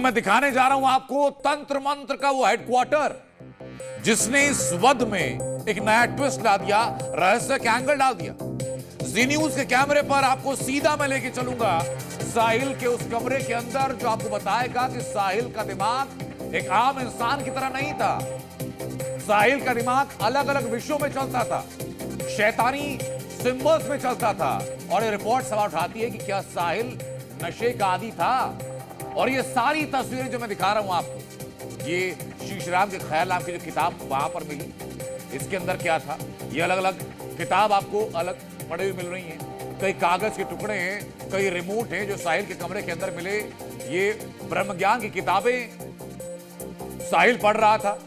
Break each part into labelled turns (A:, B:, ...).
A: मैं दिखाने जा रहा हूं आपको तंत्र मंत्र का वो हेडक्वार्टर जिसने इस वध में एक नया ट्विस्ट ला दिया, रहस्य का एंगल डाल दिया। जी न्यूज के कैमरे पर आपको सीधा मैं लेके चलूंगा साहिल के उस कमरे के अंदर, जो आपको बताएगा कि साहिल का दिमाग एक आम इंसान की तरह नहीं था। साहिल का दिमाग अलग अलग विषयों में चलता था, शैतानी सिंबल्स में चलता था। और ये रिपोर्ट सवाल उठाती है कि क्या साहिल नशे का आदी था। और ये सारी तस्वीरें जो मैं दिखा रहा हूं आपको, ये शीशराम के ख्याल नाम की जो किताब वहां पर मिली, इसके अंदर क्या था, ये अलग अलग किताब आपको अलग पढ़े हुए मिल रही हैं। कई कागज के टुकड़े हैं, कई रिमोट हैं जो साहिल के कमरे के अंदर मिले। ये ब्रह्म ज्ञान की किताबें साहिल पढ़ रहा था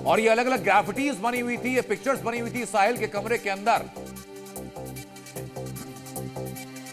A: और ये अलग अलग ग्राफिटीज बनी हुई थी, ये पिक्चर्स बनी हुई थी साहिल के कमरे के अंदर।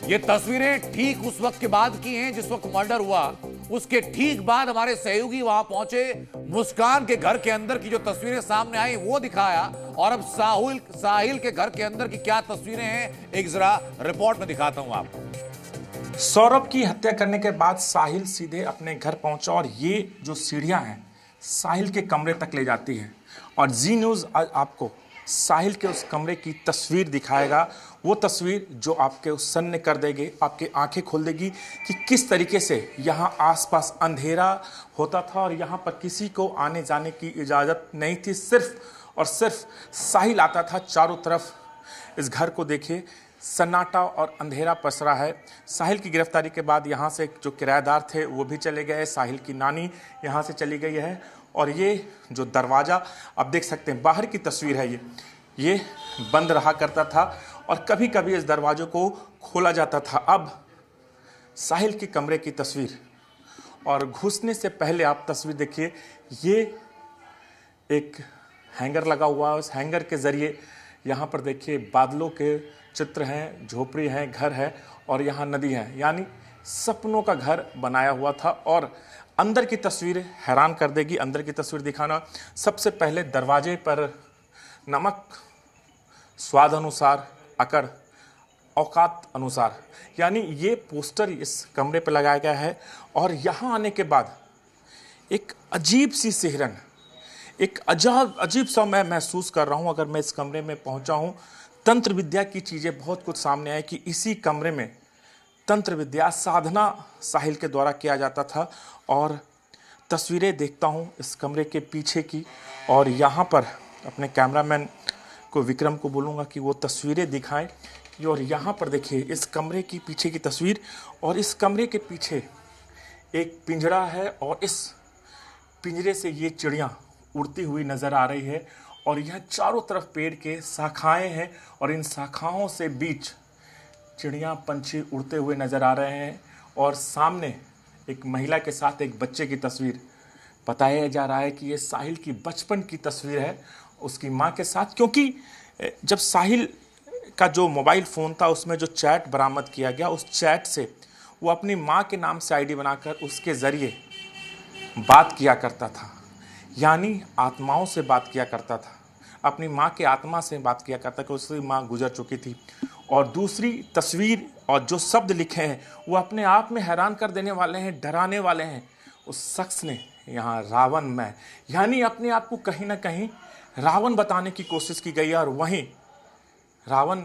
A: ये तस्वीरें ठीक उस वक्त के बाद की हैं जिस वक्त मर्डर हुआ। उसके ठीक बाद हमारे सहयोगी वहां पहुंचे, मुस्कान के घर के अंदर की जो तस्वीरें सामने आई वो दिखाया। और अब साहिल के घर के अंदर की क्या तस्वीरें हैं, एक जरा रिपोर्ट में दिखाता हूं आपको।
B: सौरभ की हत्या करने के बाद साहिल सीधे अपने घर पहुंचा और ये जो सीढ़ियां हैं साहिल के कमरे तक ले जाती है। और जी न्यूज़ आज आपको साहिल के उस कमरे की तस्वीर दिखाएगा, वो तस्वीर जो आपके सन्न कर देगी, आपकी आंखें खोल देगी कि किस तरीके से यहाँ आसपास अंधेरा होता था और यहाँ पर किसी को आने जाने की इजाज़त नहीं थी। सिर्फ और सिर्फ साहिल आता था चारों तरफ। इस घर को देखिए, सन्नाटा और अंधेरा पसरा है। साहिल की गिरफ्तारी के बाद यहाँ से जो किराएदार थे वो भी चले गए, साहिल की नानी यहाँ से चली गई है। और ये जो दरवाज़ा आप देख सकते हैं, बाहर की तस्वीर है, ये बंद रहा करता था और कभी कभी इस दरवाजे को खोला जाता था। अब साहिल के कमरे की तस्वीर, और घुसने से पहले आप तस्वीर देखिए, ये एक हैंगर लगा हुआ है। उस हैंगर के ज़रिए यहाँ पर देखिए बादलों के चित्र हैं, झोपड़ी हैं, घर है और यहाँ नदी है, यानी सपनों का घर बनाया हुआ था। और अंदर की तस्वीर हैरान कर देगी। अंदर की तस्वीर दिखाना, सबसे पहले दरवाजे पर नमक स्वाद अनुसार, अकड़ औकात अनुसार, यानी ये पोस्टर इस कमरे पर लगाया गया है। और यहाँ आने के बाद एक अजीब सी सिहरन, एक अजीब सा मैं महसूस कर रहा हूँ। अगर मैं इस कमरे में पहुँचा हूँ, तंत्र विद्या की चीज़ें बहुत कुछ सामने आए कि इसी कमरे में तंत्र विद्या साधना साहिल के द्वारा किया जाता था। और तस्वीरें देखता हूँ इस कमरे के पीछे की, और यहाँ पर अपने कैमरामैन को विक्रम को बोलूँगा कि वो तस्वीरें दिखाएं। और यहाँ पर देखिए इस कमरे की पीछे की तस्वीर, और इस कमरे के पीछे एक पिंजरा है और इस पिंजरे से ये चिड़ियाँ उड़ती हुई नज़र आ रही है। और यह चारों तरफ पेड़ के शाखाएं हैं और इन शाखाओं से बीच चिड़ियाँ पंछी उड़ते हुए नज़र आ रहे हैं। और सामने एक महिला के साथ एक बच्चे की तस्वीर, बताया जा रहा है कि ये साहिल की बचपन की तस्वीर है उसकी माँ के साथ। क्योंकि जब साहिल का जो मोबाइल फ़ोन था उसमें जो चैट बरामद किया गया, उस चैट से वो अपनी माँ के नाम से आईडी बनाकर उसके ज़रिए बात किया करता था, यानी आत्माओं से बात किया करता था, अपनी माँ के आत्मा से बात किया करता कि उसकी माँ गुजर चुकी थी। और दूसरी तस्वीर और जो शब्द लिखे हैं वो अपने आप में हैरान कर देने वाले हैं, डराने वाले हैं। उस शख्स ने यहाँ रावण में, यानी अपने आप को कहीं ना कहीं रावण बताने की कोशिश की गई है। और वहीं रावण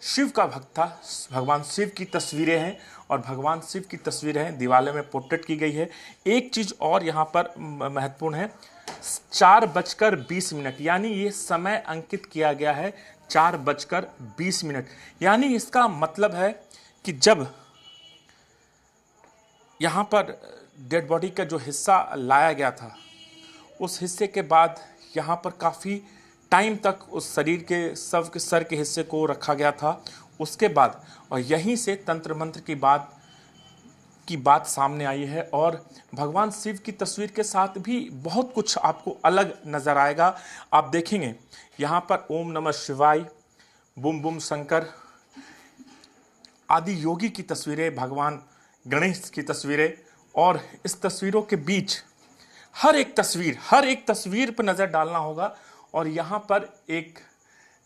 B: शिव का भक्त था, भगवान शिव की तस्वीरें हैं और भगवान शिव की तस्वीरें हैं दीवार में पोर्ट्रेट की गई है। एक चीज़ और यहाँ पर महत्वपूर्ण है, 4:20, यानी ये समय अंकित किया गया है 4:20। यानी इसका मतलब है कि जब यहाँ पर डेड बॉडी का जो हिस्सा लाया गया था, उस हिस्से के बाद यहाँ पर काफ़ी टाइम तक उस शरीर के शव के सर के हिस्से को रखा गया था। उसके बाद और यहीं से तंत्र मंत्र की बात सामने आई है। और भगवान शिव की तस्वीर के साथ भी बहुत कुछ आपको अलग नज़र आएगा। आप देखेंगे यहाँ पर ओम नमः शिवाय, बुम बुम शंकर आदि योगी की तस्वीरें, भगवान गणेश की तस्वीरें, और इस तस्वीरों के बीच हर एक तस्वीर पर नज़र डालना होगा। और यहाँ पर एक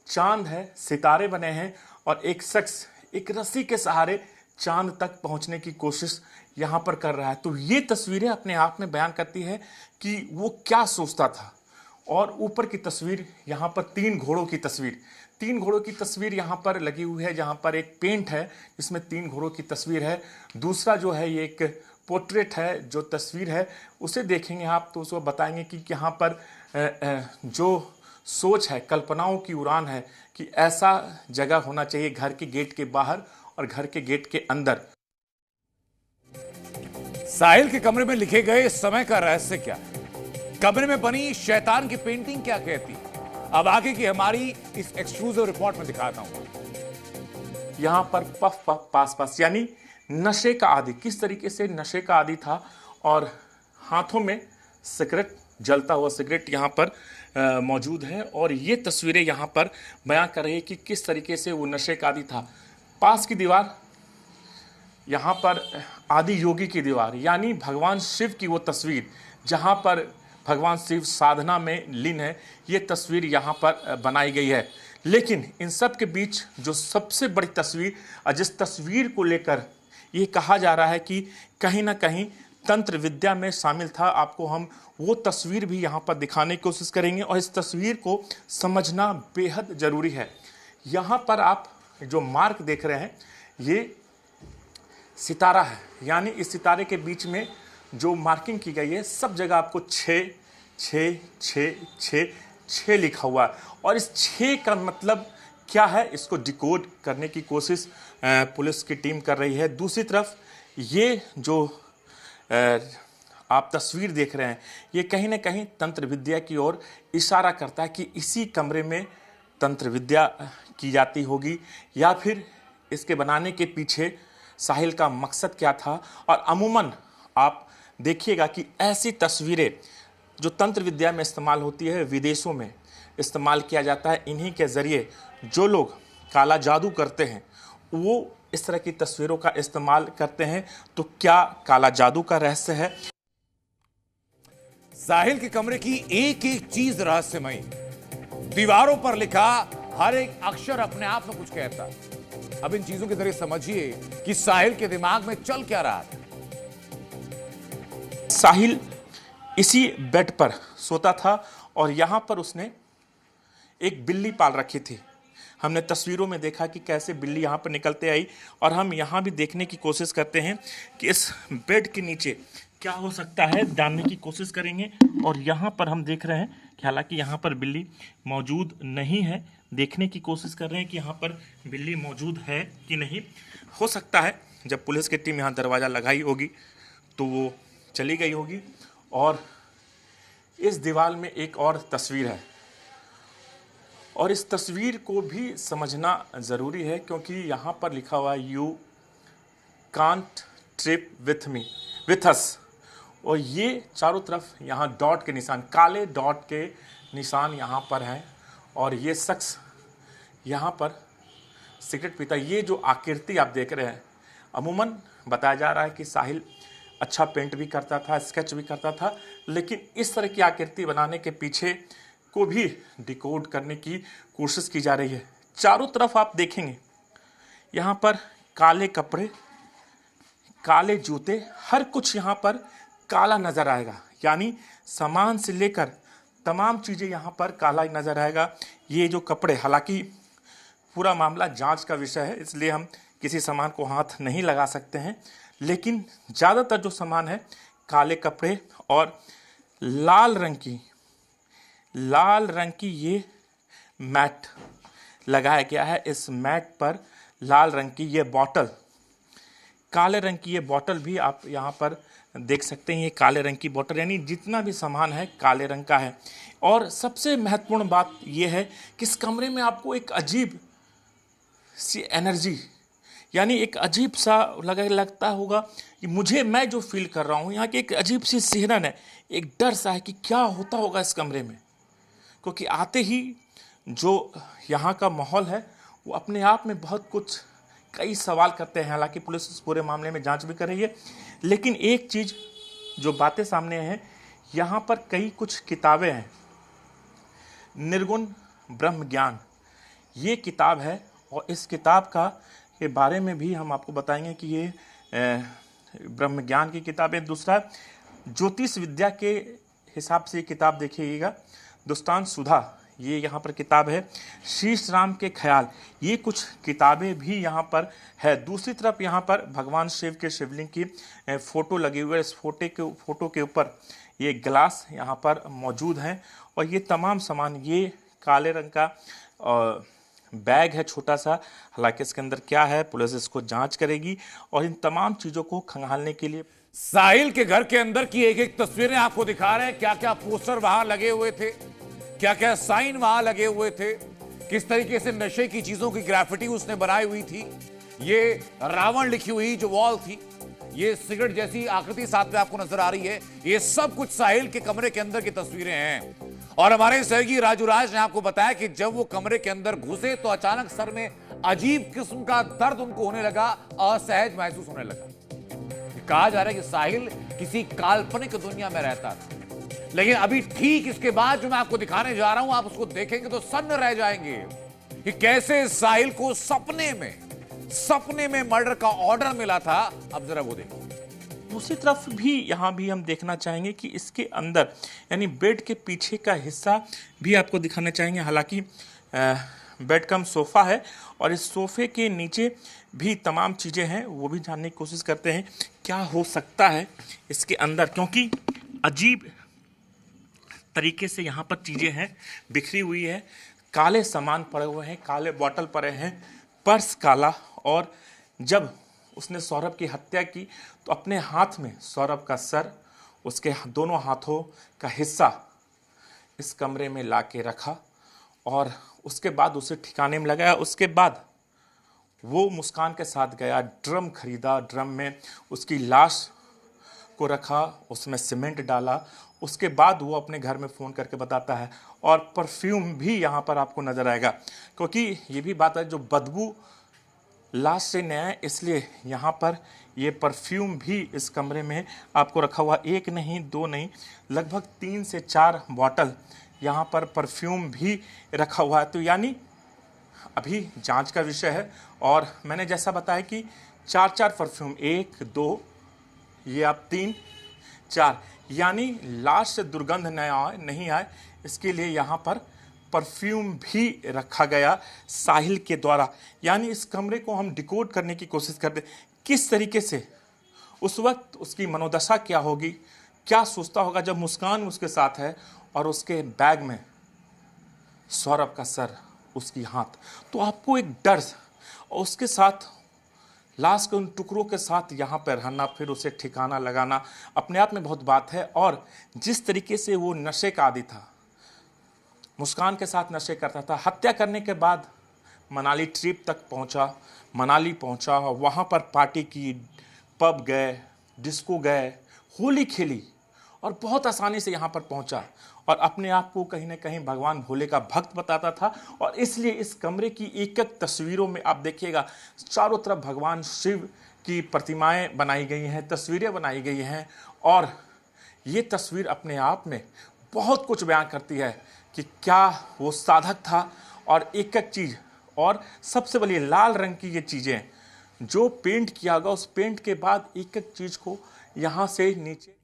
B: चांद है, सितारे बने हैं और एक शख्स एक रस्सी के सहारे चांद तक पहुंचने की कोशिश यहां पर कर रहा है। तो ये तस्वीरें अपने आप में बयान करती है कि वो क्या सोचता था। और ऊपर की तस्वीर यहाँ पर 3 घोड़ों की तस्वीर, 3 घोड़ों की तस्वीर यहाँ पर लगी हुई है, जहाँ पर एक पेंट है जिसमें 3 घोड़ों की तस्वीर है। दूसरा जो है ये एक पोर्ट्रेट है, जो तस्वीर है उसे देखेंगे आप तो उसको बताएंगे कि यहाँ पर जो सोच है, कल्पनाओं की उड़ान है कि ऐसा जगह होना चाहिए घर के गेट के बाहर और घर के गेट के अंदर।
A: साहिल के कमरे में लिखे गए समय का रहस्य क्या है? कमरे में बनी शैतान की पेंटिंग क्या कहती है? अब आगे की हमारी इस एक्सक्लूसिव रिपोर्ट में दिखाता हूं।
B: यहां पर पफ पफ पास पास यानी नशे का आदी, किस तरीके से नशे का आदी था, और हाथों में सिगरेट, जलता हुआ सिगरेट यहां पर मौजूद है। और ये तस्वीरें यहां पर बयां कर रही है कि किस तरीके से वो नशे का आदी था। पास की दीवार, यहाँ पर आदि योगी की दीवार यानी भगवान शिव की वो तस्वीर जहाँ पर भगवान शिव साधना में लीन है, ये तस्वीर यहाँ पर बनाई गई है। लेकिन इन सब के बीच जो सबसे बड़ी तस्वीर, जिस तस्वीर को लेकर ये कहा जा रहा है कि कहीं ना कहीं तंत्र विद्या में शामिल था, आपको हम वो तस्वीर भी यहाँ पर दिखाने की कोशिश करेंगे। और इस तस्वीर को समझना बेहद ज़रूरी है। यहाँ पर आप जो मार्क देख रहे हैं ये सितारा है, यानी इस सितारे के बीच में जो मार्किंग की गई है सब जगह आपको 6 6 6 6 6 लिखा हुआ है। और इस 6 का मतलब क्या है, इसको डिकोड करने की कोशिश पुलिस की टीम कर रही है। दूसरी तरफ ये जो आप तस्वीर देख रहे हैं ये कहीं ना कहीं तंत्र विद्या की ओर इशारा करता है कि इसी कमरे में तंत्र विद्या की जाती होगी, या फिर इसके बनाने के पीछे साहिल का मकसद क्या था। और अमूमन आप देखिएगा कि ऐसी तस्वीरें जो तंत्र विद्या में इस्तेमाल होती है, विदेशों में इस्तेमाल किया जाता है। इन्हीं के ज़रिए जो लोग काला जादू करते हैं वो इस तरह की तस्वीरों का इस्तेमाल करते हैं। तो क्या काला जादू का रहस्य है?
A: साहिल के कमरे की एक एक चीज रहस्यमयी, दीवारों पर लिखा हर एक अक्षर अपने आप में कुछ कहता। अब इन चीजों के जरिए समझिए कि साहिल के दिमाग में चल क्या रहा था।
B: साहिल इसी बेड पर सोता था और यहां पर उसने एक बिल्ली पाल रखी थी। हमने तस्वीरों में देखा कि कैसे बिल्ली यहाँ पर निकलते आई, और हम यहाँ भी देखने की कोशिश करते हैं कि इस बेड के नीचे क्या हो सकता है, जानने की कोशिश करेंगे। और यहाँ पर हम देख रहे हैं कि हालांकि यहाँ पर बिल्ली मौजूद नहीं है, देखने की कोशिश कर रहे हैं कि यहाँ पर बिल्ली मौजूद है कि नहीं। हो सकता है जब पुलिस की टीम यहाँ दरवाज़ा लगाई होगी तो वो चली गई होगी। और इस दीवार में एक और तस्वीर है, और इस तस्वीर को भी समझना ज़रूरी है क्योंकि यहाँ पर लिखा हुआ है you can't trip with me with us. और ये चारों तरफ यहाँ डॉट के निशान, काले डॉट के निशान यहाँ पर हैं। और ये शख्स यहाँ पर सिगरेट पीता। ये जो आकृति आप देख रहे हैं, अमूमन बताया जा रहा है कि साहिल अच्छा पेंट भी करता था, स्केच भी करता था, लेकिन इस तरह की आकृति बनाने के पीछे को भी डिकोड करने की कोशिश की जा रही है। चारों तरफ आप देखेंगे यहाँ पर काले कपड़े, काले जूते, हर कुछ यहाँ पर काला नजर आएगा। यानी सामान से लेकर तमाम चीज़ें यहाँ पर काला ही नजर आएगा। ये जो कपड़े, हालांकि पूरा मामला जांच का विषय है इसलिए हम किसी सामान को हाथ नहीं लगा सकते हैं, लेकिन ज़्यादातर जो सामान है काले कपड़े और लाल रंग की ये मैट लगाया गया है। इस मैट पर लाल रंग की ये बॉटल, काले रंग की ये बॉटल भी आप यहाँ पर देख सकते हैं। ये काले रंग की बॉटल, यानी जितना भी सामान है काले रंग का है। और सबसे महत्वपूर्ण बात ये है कि इस कमरे में आपको एक अजीब सी एनर्जी, यानी एक अजीब सा लगता होगा कि मैं जो फील कर रहा हूँ, यहाँ की एक अजीब सी सिहरन है, एक डर सा है कि क्या होता होगा इस कमरे में। क्योंकि आते ही जो यहाँ का माहौल है वो अपने आप में बहुत कुछ कई सवाल करते हैं। हालांकि पुलिस इस पूरे मामले में जांच भी कर रही है, लेकिन एक चीज़ जो बातें सामने हैं, यहाँ पर कई कुछ किताबें हैं। निर्गुण ब्रह्म ज्ञान ये किताब है, और इस किताब का के बारे में भी हम आपको बताएंगे कि ये ब्रह्म ज्ञान की किताब है। दूसरा, ज्योतिष विद्या के हिसाब से ये किताब देखिएगा, दुष्टांत सुधा, ये यहाँ पर किताब है। शीश राम के ख्याल, ये कुछ किताबें भी यहाँ पर है। दूसरी तरफ यहाँ पर भगवान शिव के शिवलिंग की फोटो लगी हुई है। इस फोटो के ऊपर ये ग्लास यहाँ पर मौजूद हैं और ये तमाम सामान, ये काले रंग का बैग है छोटा सा, हालांकि इसके अंदर क्या है पुलिस इसको जांच करेगी। और इन तमाम चीज़ों को खंगालने के लिए
A: साहिल के घर के अंदर की एक एक तस्वीरें आपको दिखा रहे हैं, क्या क्या पोस्टर वहां लगे हुए थे, क्या क्या साइन वहां लगे हुए थे, किस तरीके से नशे की चीजों की ग्राफिटी उसने बनाई हुई थी, ये रावण लिखी हुई जो वॉल थी, ये सिगरेट जैसी आकृति साथ में आपको नजर आ रही है, ये सब कुछ साहिल के कमरे के अंदर की तस्वीरें हैं। और हमारे सहयोगी राजू राज ने आपको बताया कि जब वो कमरे के अंदर घुसे तो अचानक सर में अजीब किस्म का दर्द उनको होने लगा, असहज महसूस होने लगा। कहा जा रहा है कि साहिल किसी काल्पनिक दुनिया में रहता था, लेकिन अभी ठीक इसके बाद जो मैं आपको दिखाने जा रहा हूं, आप उसको देखेंगे तो सन्न रह जाएंगे कि कैसे साहिल को सपने में मर्डर का ऑर्डर मिला था। अब जरा वो देखिए।
B: दूसरी तरफ भी यहाँ भी हम देखना चाहेंगे कि इसके अंदर यानी बेड के पीछे का हिस्सा भी आपको दिखाना चाहेंगे। हालांकि बेड कम सोफ़ा है और इस सोफ़े के नीचे भी तमाम चीज़ें हैं, वो भी जानने की कोशिश करते हैं क्या हो सकता है इसके अंदर, क्योंकि अजीब तरीके से यहाँ पर चीज़ें हैं, बिखरी हुई है, काले सामान पड़े हुए हैं, काले बॉटल पड़े हैं, पर्स काला। और जब उसने सौरभ की हत्या की तो अपने हाथ में सौरभ का सर, उसके दोनों हाथों का हिस्सा इस कमरे में ला के रखा और उसके बाद उसे ठिकाने में लगाया। उसके बाद वो मुस्कान के साथ गया, ड्रम खरीदा, ड्रम में उसकी लाश को रखा, उसमें सीमेंट डाला। उसके बाद वो अपने घर में फ़ोन करके बताता है और परफ्यूम भी यहाँ पर आपको नज़र आएगा, क्योंकि ये भी बात है जो बदबू लाश से नया है, इसलिए यहाँ पर ये परफ्यूम भी इस कमरे में आपको रखा हुआ, एक नहीं दो नहीं, लगभग 3 से 4 बॉटल यहाँ पर परफ्यूम भी रखा हुआ है। तो यानी अभी जांच का विषय है। और मैंने जैसा बताया कि 4 परफ्यूम, 1 2 ये आप 3 4, यानी लाश से दुर्गंध नहीं आए इसके लिए यहाँ पर परफ्यूम भी रखा गया साहिल के द्वारा। यानी इस कमरे को हम डिकोड करने की कोशिश करते, किस तरीके से उस वक्त उसकी मनोदशा क्या होगी, क्या सोचता होगा जब मुस्कान उसके साथ है और उसके बैग में सौरभ का सर, उसकी हाथ। तो आपको एक डर और उसके साथ लाश के उन टुकड़ों के साथ यहाँ पर रहना, फिर उसे ठिकाना लगाना अपने आप में बहुत बात है। और जिस तरीके से वो नशे का आदी था, मुस्कान के साथ नशे करता था, हत्या करने के बाद मनाली ट्रिप तक पहुँचा, मनाली पहुँचा, वहाँ पर पार्टी की, पब गए, डिस्को गए, होली खेली और बहुत आसानी से यहाँ पर पहुँचा और अपने आप को कहीं ना कहीं भगवान भोले का भक्त बताता था। और इसलिए इस कमरे की एक एक तस्वीरों में आप देखिएगा चारों तरफ भगवान शिव की प्रतिमाएं बनाई गई हैं, तस्वीरें बनाई गई हैं और ये तस्वीर अपने आप में बहुत कुछ बयान करती है कि क्या वो साधक था। और एक एक चीज़, और सबसे बड़ी लाल रंग की ये चीज़ें जो पेंट किया गया, उस पेंट के बाद एक एक चीज़ को यहाँ से नीचे